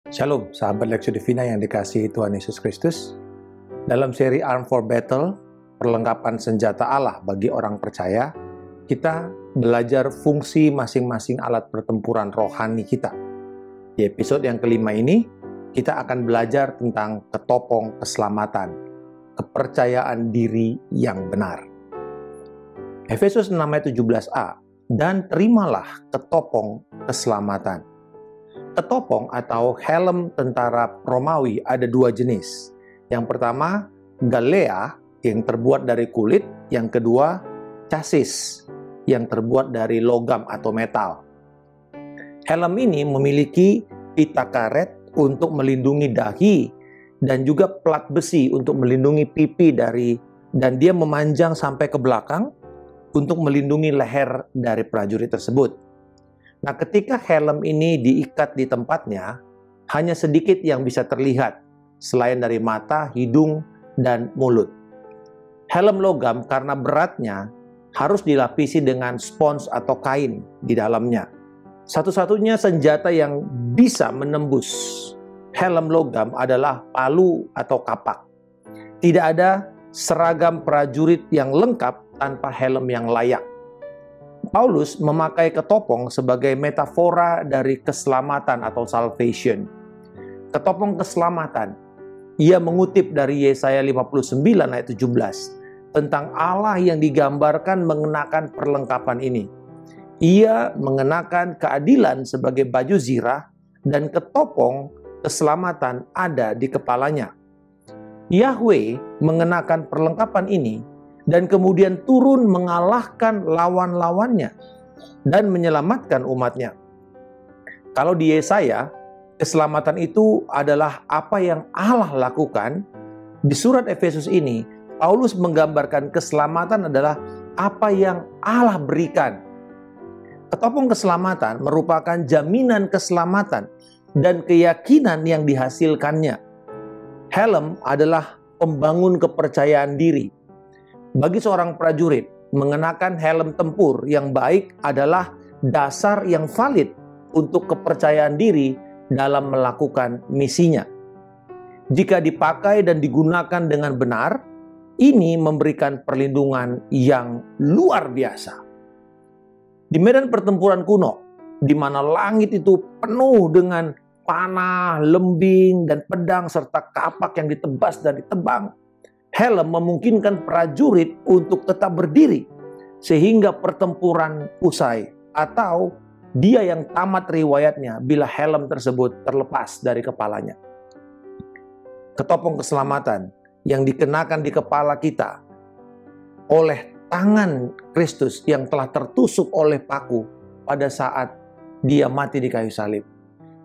Shalom, sahabat Lexio Divina yang dikasihi Tuhan Yesus Kristus. Dalam seri Arm for Battle, perlengkapan senjata Allah bagi orang percaya, kita belajar fungsi masing-masing alat pertempuran rohani kita. Di episode yang kelima ini, kita akan belajar tentang ketopong keselamatan, kepercayaan diri yang benar. Efesus 6 ayat 17a, dan terimalah ketopong keselamatan. Ketopong atau helm tentara Romawi ada dua jenis. Yang pertama, galea yang terbuat dari kulit. Yang kedua, chassis yang terbuat dari logam atau metal. Helm ini memiliki pita karet untuk melindungi dahi dan juga plat besi untuk melindungi pipi dan dia memanjang sampai ke belakang untuk melindungi leher dari prajurit tersebut. Nah, ketika helm ini diikat di tempatnya, hanya sedikit yang bisa terlihat, selain dari mata, hidung, dan mulut. Helm logam karena beratnya harus dilapisi dengan spons atau kain di dalamnya. Satu-satunya senjata yang bisa menembus helm logam adalah palu atau kapak. Tidak ada seragam prajurit yang lengkap tanpa helm yang layak. Paulus memakai ketopong sebagai metafora dari keselamatan atau salvation. Ketopong keselamatan. Ia mengutip dari Yesaya 59 ayat 17 tentang Allah yang digambarkan mengenakan perlengkapan ini. Ia mengenakan keadilan sebagai baju zirah dan ketopong keselamatan ada di kepalanya. Yahweh mengenakan perlengkapan ini dan kemudian turun mengalahkan lawan-lawannya dan menyelamatkan umatnya. Kalau di Yesaya, keselamatan itu adalah apa yang Allah lakukan. Di surat Efesus ini, Paulus menggambarkan keselamatan adalah apa yang Allah berikan. Ketopong keselamatan merupakan jaminan keselamatan dan keyakinan yang dihasilkannya. Helm adalah pembangun kepercayaan diri. Bagi seorang prajurit, mengenakan helm tempur yang baik adalah dasar yang valid untuk kepercayaan diri dalam melakukan misinya. Jika dipakai dan digunakan dengan benar, ini memberikan perlindungan yang luar biasa. Di medan pertempuran kuno, di mana langit itu penuh dengan panah, lembing, dan pedang serta kapak yang ditebas dan ditebang, helm memungkinkan prajurit untuk tetap berdiri sehingga pertempuran usai atau dia yang tamat riwayatnya bila helm tersebut terlepas dari kepalanya. Ketopong keselamatan yang dikenakan di kepala kita oleh tangan Kristus yang telah tertusuk oleh paku pada saat dia mati di kayu salib.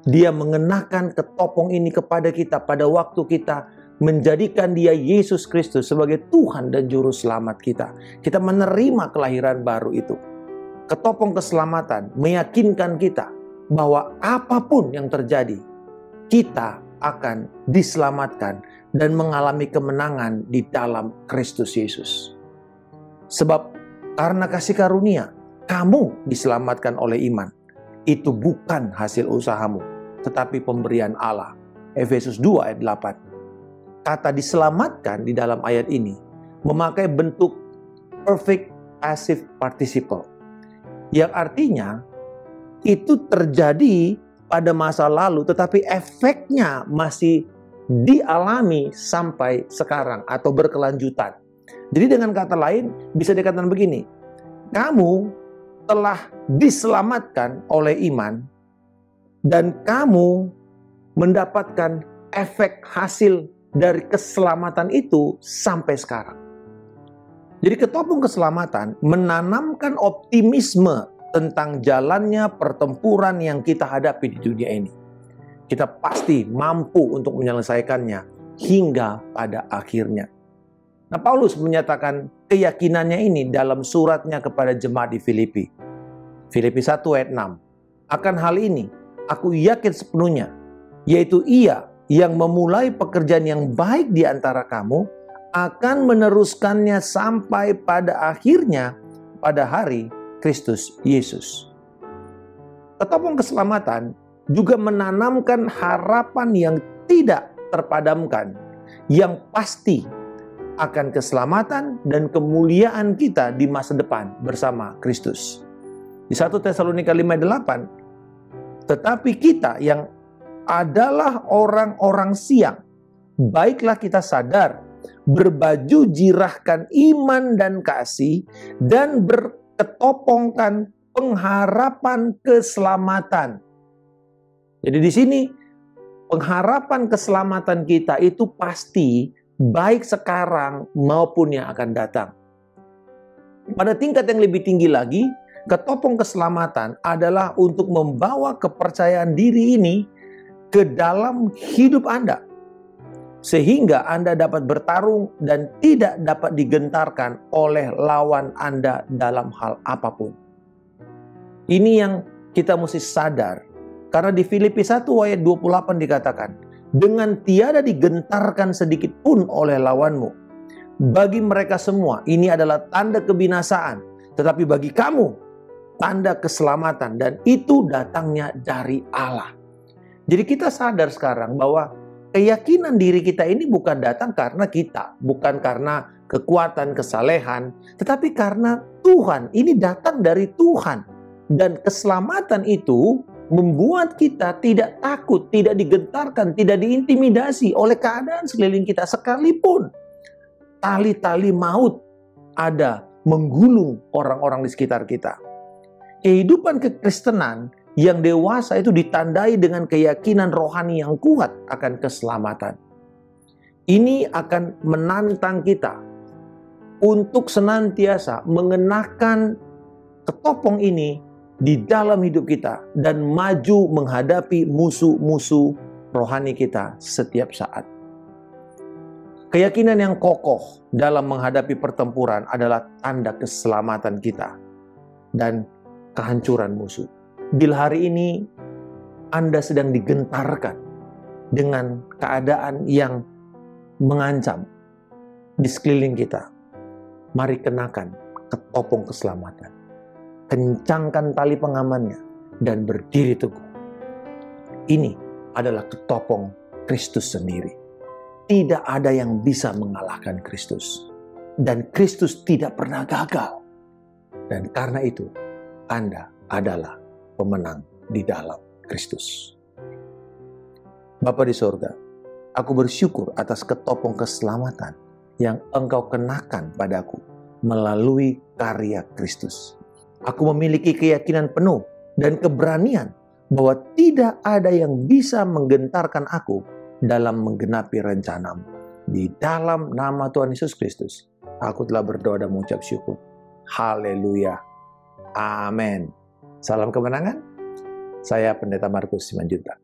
Dia mengenakan ketopong ini kepada kita pada waktu kita menjadikan dia Yesus Kristus sebagai Tuhan dan Juru Selamat kita. Kita menerima kelahiran baru itu. Ketopong keselamatan meyakinkan kita bahwa apapun yang terjadi, kita akan diselamatkan dan mengalami kemenangan di dalam Kristus Yesus. Sebab karena kasih karunia, kamu diselamatkan oleh iman. Itu bukan hasil usahamu, tetapi pemberian Allah. Efesus 2 ayat 8. Kata diselamatkan di dalam ayat ini memakai bentuk perfect passive participle. Yang artinya itu terjadi pada masa lalu tetapi efeknya masih dialami sampai sekarang atau berkelanjutan. Jadi dengan kata lain bisa dikatakan begini, kamu telah diselamatkan oleh iman dan kamu mendapatkan efek hasil dari keselamatan itu sampai sekarang. Jadi ketopong keselamatan menanamkan optimisme tentang jalannya pertempuran yang kita hadapi di dunia ini. Kita pasti mampu untuk menyelesaikannya hingga pada akhirnya. Nah, Paulus menyatakan keyakinannya ini dalam suratnya kepada jemaat di Filipi. Filipi 1 ayat 6. Akan hal ini, aku yakin sepenuhnya, yaitu Ia yang memulai pekerjaan yang baik di antara kamu akan meneruskannya sampai pada akhirnya pada hari Kristus Yesus. Ketopong keselamatan juga menanamkan harapan yang tidak terpadamkan, yang pasti akan keselamatan dan kemuliaan kita di masa depan bersama Kristus. Di 1 Tesalonika 5:8, tetapi kita yang adalah orang-orang siang, baiklah kita sadar, berbaju jirahkan iman dan kasih, dan berketopongkan pengharapan keselamatan. Jadi di sini pengharapan keselamatan kita itu pasti baik sekarang maupun yang akan datang. Pada tingkat yang lebih tinggi lagi, ketopong keselamatan adalah untuk membawa kepercayaan diri ini ke dalam hidup Anda, sehingga Anda dapat bertarung dan tidak dapat digentarkan oleh lawan Anda dalam hal apapun. Ini yang kita mesti sadar. Karena di Filipi 1 ayat 28 dikatakan, dengan tiada digentarkan sedikit pun oleh lawanmu. Bagi mereka semua ini adalah tanda kebinasaan, tetapi bagi kamu tanda keselamatan, dan itu datangnya dari Allah. Jadi kita sadar sekarang bahwa keyakinan diri kita ini bukan datang karena kita, bukan karena kekuatan, kesalehan, tetapi karena Tuhan. Ini datang dari Tuhan. Dan keselamatan itu membuat kita tidak takut, tidak digentarkan, tidak diintimidasi oleh keadaan sekeliling kita. Sekalipun tali-tali maut ada menggulung orang-orang di sekitar kita. Kehidupan kekristenan yang dewasa itu ditandai dengan keyakinan rohani yang kuat akan keselamatan. Ini akan menantang kita untuk senantiasa mengenakan ketopong ini di dalam hidup kita dan maju menghadapi musuh-musuh rohani kita setiap saat. Keyakinan yang kokoh dalam menghadapi pertempuran adalah tanda keselamatan kita dan kehancuran musuh. Bila hari ini Anda sedang digentarkan dengan keadaan yang mengancam di sekeliling kita, mari kenakan ketopong keselamatan. Kencangkan tali pengamannya dan berdiri teguh. Ini adalah ketopong Kristus sendiri. Tidak ada yang bisa mengalahkan Kristus. Dan Kristus tidak pernah gagal. Dan karena itu, Anda adalah pemenang di dalam Kristus. Bapa di sorga, aku bersyukur atas ketopong keselamatan yang Engkau kenakan padaku melalui karya Kristus. Aku memiliki keyakinan penuh dan keberanian bahwa tidak ada yang bisa menggentarkan aku dalam menggenapi rencana-Mu. Di dalam nama Tuhan Yesus Kristus, aku telah berdoa dan mengucap syukur. Haleluya. Amin. Salam kemenangan. Saya Pendeta Markus Simanjuntak.